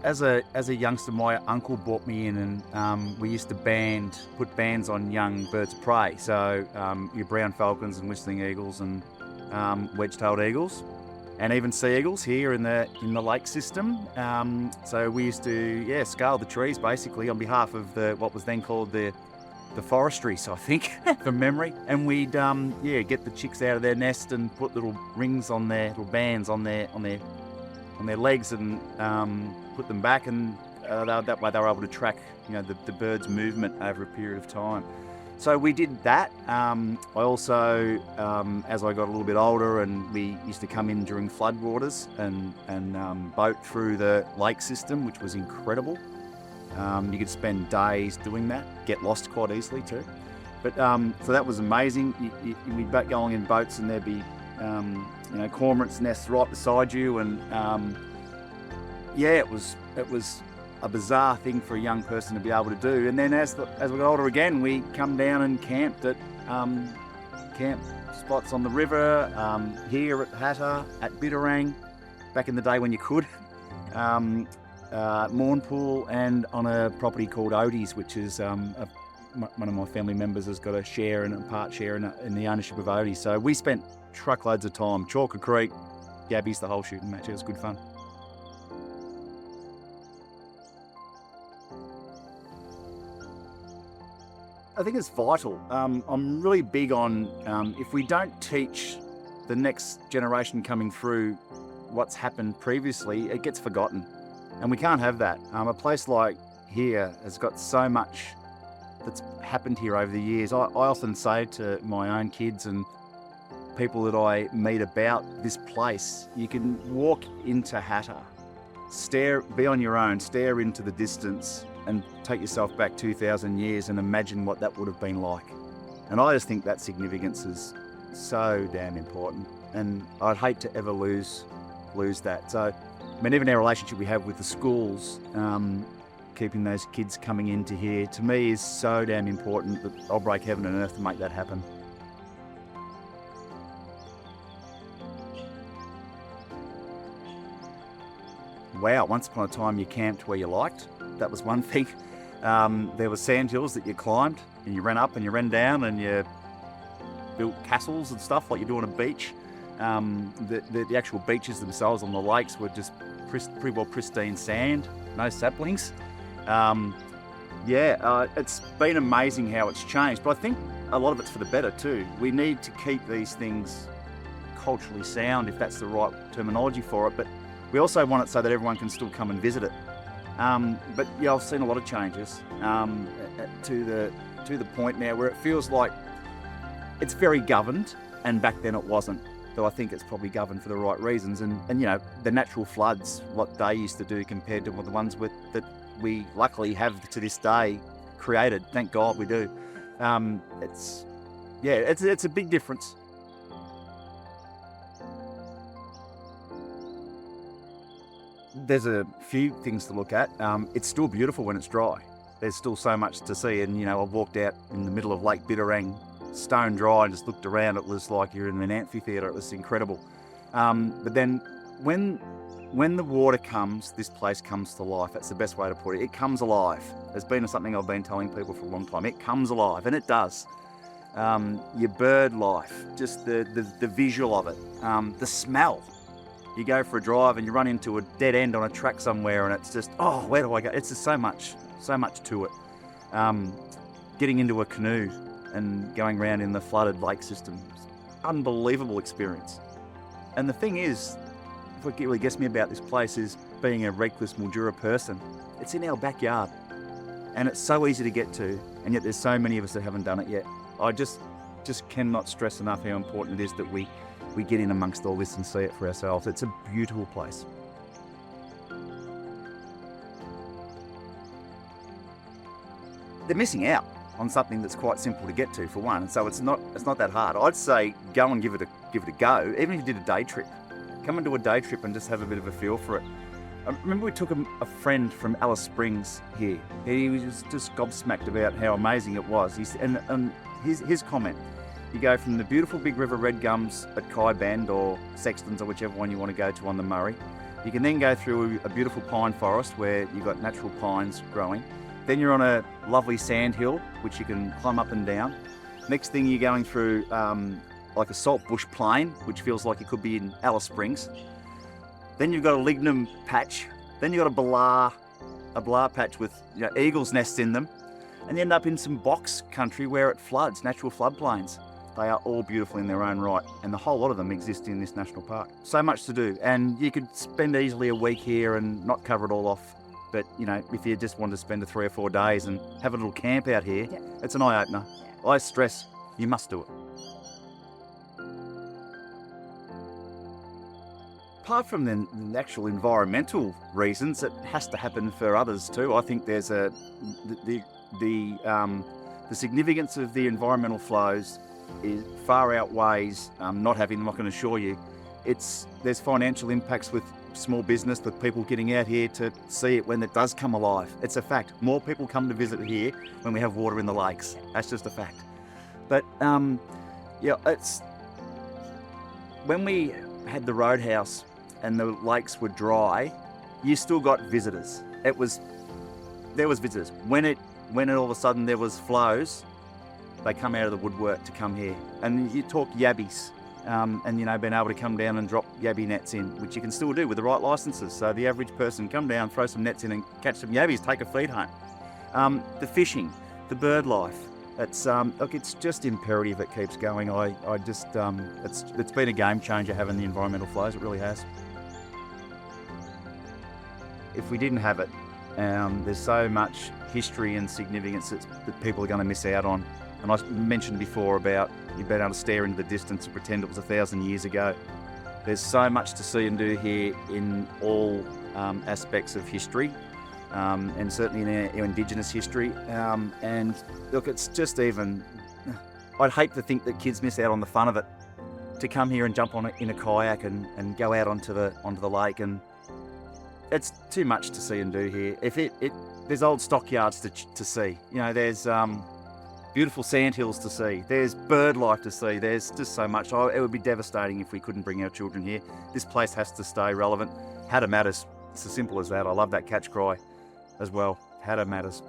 as a youngster, my uncle brought me in, and we used to put bands on young birds of prey. So your brown falcons and whistling eagles and wedge-tailed eagles, and even sea eagles here in the lake system. So we used to scale the trees basically on behalf of what was then called the forestry, so I think, from memory. And we'd get the chicks out of their nest and put little rings on little bands on their legs, and put them back, and that way they were able to track the bird's movement over a period of time. So we did that. I also, as I got a little bit older, and we used to come in during floodwaters and boat through the lake system, which was incredible. You could spend days doing that, get lost quite easily too. But so that was amazing. We'd be going in boats, and there'd be cormorants' nests right beside you, and it was a bizarre thing for a young person to be able to do. And then as we got older again, we come down and camped at camp spots on the river, here at Hattah, at Bidderang, back in the day when you could. Mournpool, and on a property called Odie's, which is one of my family members has got a share and a part share in the ownership of Odie's. So we spent truckloads of time, Chalker Creek, Gabby's, the whole shooting match. It was good fun. I think it's vital. I'm really big on if we don't teach the next generation coming through what's happened previously, it gets forgotten. And we can't have that. A place like here has got so much that's happened here over the years. I often say to my own kids and people that I meet about this place, you can walk into Hattah, be on your own, stare into the distance, and take yourself back 2,000 years and imagine what that would have been like. And I just think that significance is so damn important, and I'd hate to ever lose that. So, I mean, even our relationship we have with the schools, keeping those kids coming into here, to me is so damn important that I'll break heaven and earth to make that happen. Wow, once upon a time you camped where you liked. That was one thing. There were sand hills that you climbed, and you ran up and you ran down, and you built castles and stuff like you do on a beach. The actual beaches themselves on the lakes were just pretty well pristine sand, no saplings. It's been amazing how it's changed, but I think a lot of it's for the better too. We need to keep these things culturally sound, if that's the right terminology for it, but we also want it so that everyone can still come and visit it. But I've seen a lot of changes to the point now where it feels like it's very governed, and back then it wasn't. Though I think it's probably governed for the right reasons, and the natural floods, what they used to do compared to the ones that we luckily have to this day created. Thank God we do. It's a big difference. There's a few things to look at. It's still beautiful when it's dry. There's still so much to see, and I've walked out in the middle of Lake Bidderang, stone dry, and just looked around. It was like you're in an amphitheatre. It was incredible. But then when the water comes, this place comes to life. That's the best way to put it. It comes alive. It's been something I've been telling people for a long time. It comes alive, and it does. Your bird life, just the visual of it, the smell. You go for a drive and you run into a dead end on a track somewhere, and it's just, where do I go? It's just so much to it. Getting into a canoe and going around in the flooded lake system, unbelievable experience. And the thing is, what really gets me about this place is being a reckless Mildura person. It's in our backyard, and it's so easy to get to, and yet there's so many of us that haven't done it yet. I just cannot stress enough how important it is that we get in amongst all this and see it for ourselves. It's a beautiful place. They're missing out on something that's quite simple to get to, for one, and so it's not that hard. I'd say go and give it a go, even if you did a day trip. Come and do a day trip and just have a bit of a feel for it. I remember we took a friend from Alice Springs here. He was just gobsmacked about how amazing it was. His comment, you go from the beautiful Big River Red Gums at Kai Bend or Sextons or whichever one you want to go to on the Murray, You can then go through a beautiful pine forest where you've got natural pines growing. Then you're on a lovely sand hill, which you can climb up and down. Next thing you're going through like a salt bush plain, which feels like it could be in Alice Springs. Then you've got a lignum patch. Then you've got a blah patch with eagles' nests in them. And you end up in some box country where it floods, natural floodplains. They are all beautiful in their own right, and the whole lot of them exist in this national park. So much to do, and you could spend easily a week here and not cover it all off. But if you just want to spend 3 or 4 days and have a little camp out here, it's an eye-opener. I stress, you must do it. Apart from the actual environmental reasons, it has to happen for others too. I think there's the significance of the environmental flows far outweighs not having them. I can assure you, there's financial impacts with small business, with people getting out here to see it when it does come alive. It's a fact. More people come to visit here when we have water in the lakes. That's just a fact. But it's when we had the roadhouse and the lakes were dry, you still got visitors. There was visitors. When all of a sudden there was flows, they come out of the woodwork to come here. And you talk yabbies, and being able to come down and drop yabby nets in, which you can still do with the right licenses. So the average person come down, throw some nets in and catch some yabbies, take a feed home. The fishing, the bird life, it's just imperative it keeps going. It's been a game changer having the environmental flows, it really has. If we didn't have it, there's so much history and significance that people are going to miss out on. And I mentioned before about you being able to stare into the distance and pretend it was 1,000 years ago. There's so much to see and do here in all aspects of history, and certainly in our Indigenous history. And look, it's just I'd hate to think that kids miss out on the fun of it, to come here and jump in a kayak and go out onto the lake, and it's too much to see and do here. There's old stockyards to see. There's beautiful sandhills to see. There's bird life to see. There's just so much. It would be devastating if we couldn't bring our children here. This place has to stay relevant. Hattah matters. It's as simple as that. I love that catch cry as well. Hattah matters.